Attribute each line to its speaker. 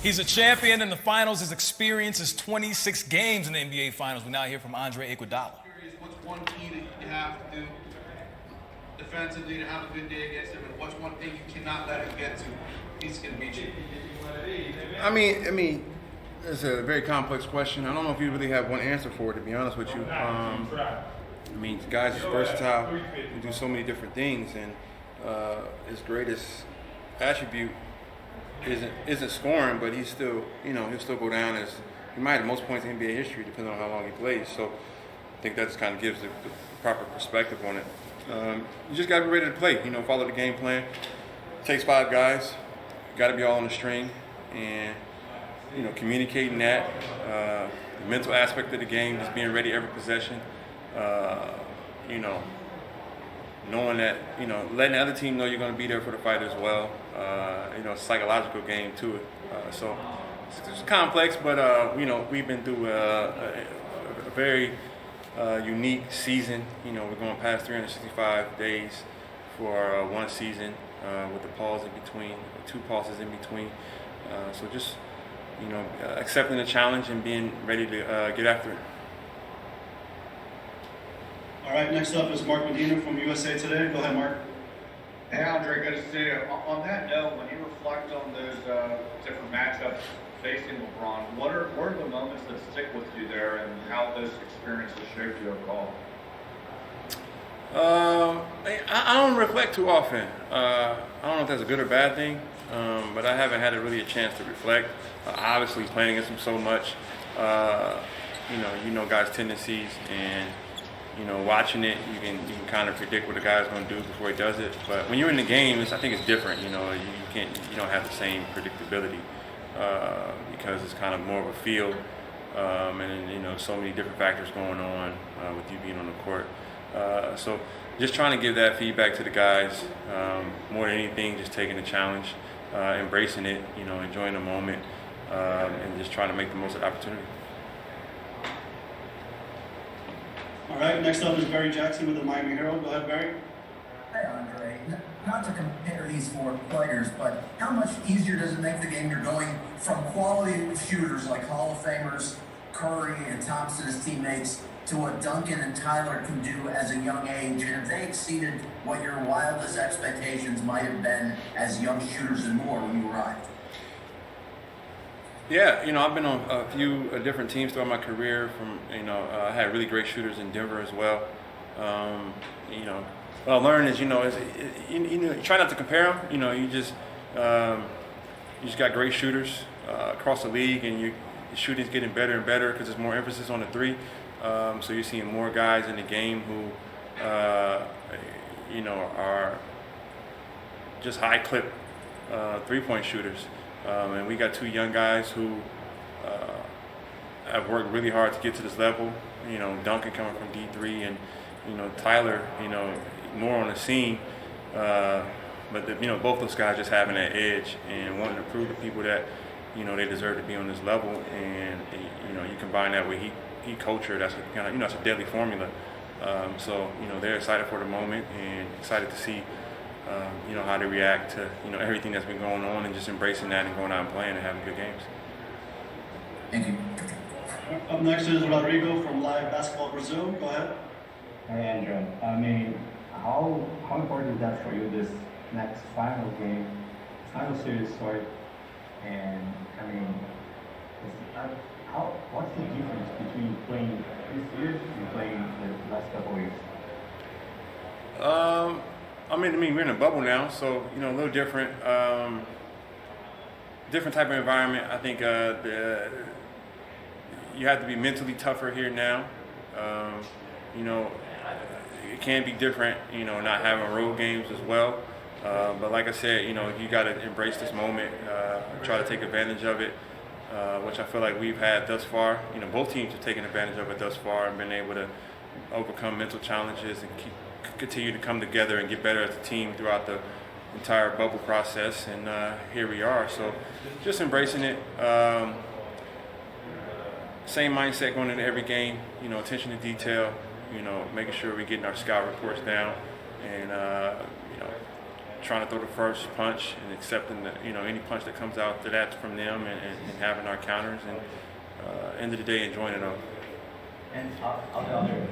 Speaker 1: He's a champion in the finals. His experience is 26 games in the NBA Finals. We now hear from Andre Iguodala.
Speaker 2: What's one key that you have to do defensively to have a good day against him, and what's one thing you cannot let him get to? He's going to beat you.
Speaker 3: I mean, it's a very complex question. I don't know if you really have one answer for it, to be honest with you. I mean, the guy's versatile. He do so many different things, and his greatest attribute isn't scoring, but he's still, he'll still go down as he might have the most points in NBA history, depending on how long he plays. So I think that just kind of gives the proper perspective on it. You just got to be ready to play. Follow the game plan. It takes 5 guys. Got to be all on the string, and communicating that, the mental aspect of the game, just being ready every possession. Knowing that, letting the other team know you're going to be there for the fight as well. Psychological game to it. So it's complex, but we've been through a very unique season. We're going past 365 days for one season with the pause in between, 2 pauses in between. So just accepting the challenge and being ready to get after it.
Speaker 4: All right, next up is Mark Medina from USA Today. Go ahead, Mark.
Speaker 5: Hey, Andre, good to see you. On that note, when you reflect on those different matchups facing LeBron, what are the moments that stick with you there, and how those experiences shaped you overall?
Speaker 3: I don't reflect too often. I don't know if that's a good or bad thing, but I haven't had really a chance to reflect. Obviously, playing against him so much, guys' tendencies, and watching it, you can kind of predict what the guy's going to do before he does it. But when you're in the game, I think it's different. You don't have the same predictability because it's kind of more of a feel, and so many different factors going on with you being on the court. So just trying to give that feedback to the guys, more than anything, just taking the challenge, embracing it, enjoying the moment, and just trying to make the most of the opportunity.
Speaker 4: All right, next up is Barry Jackson with the Miami Herald. Go ahead, Barry.
Speaker 6: Hi, Andre. Not to compare these 4 players, but how much easier does it make the game? You're going from quality shooters like Hall of Famers Curry and Thompson as teammates to what Duncan and Tyler can do as a young age, and have they exceeded what your wildest expectations might have been as young shooters and more when you arrived?
Speaker 3: Yeah, I've been on a few different teams throughout my career. I had really great shooters in Denver as well. What I learned is, you try not to compare them. You just got great shooters across the league, and your shooting's getting better and better because there's more emphasis on the 3. So you're seeing more guys in the game who, are just high clip 3-point shooters. And we got 2 young guys who have worked really hard to get to this level. Duncan coming from D3, and Tyler, more on the scene. But both those guys just having that edge and wanting to prove to people that they deserve to be on this level. And you combine that with heat culture. That's that's a deadly formula. So they're excited for the moment and excited to see. How they react to, everything that's been going on, and just embracing that and going out and playing and having good games.
Speaker 6: Thank you.
Speaker 4: Up next is Rodrigo from Live Basketball Brazil. Go ahead.
Speaker 7: Hi, Andrew. I mean, how important is that for you, this next final game, final series, sorry? And, what's the difference between playing this year and playing the last couple of years?
Speaker 3: We're in a bubble now, so a little different, different type of environment. I think you have to be mentally tougher here now. It can be different, not having road games as well. But like I said, you got to embrace this moment, try to take advantage of it, which I feel like we've had thus far. Both teams have taken advantage of it thus far and been able to overcome mental challenges and continue to come together and get better as a team throughout the entire bubble process, and here we are. So just embracing it. Same mindset going into every game, attention to detail, making sure we're getting our scout reports down, and trying to throw the first punch and accepting the, any punch that comes out that's from them, and having our counters, and end of the day enjoying it all.
Speaker 7: And on the other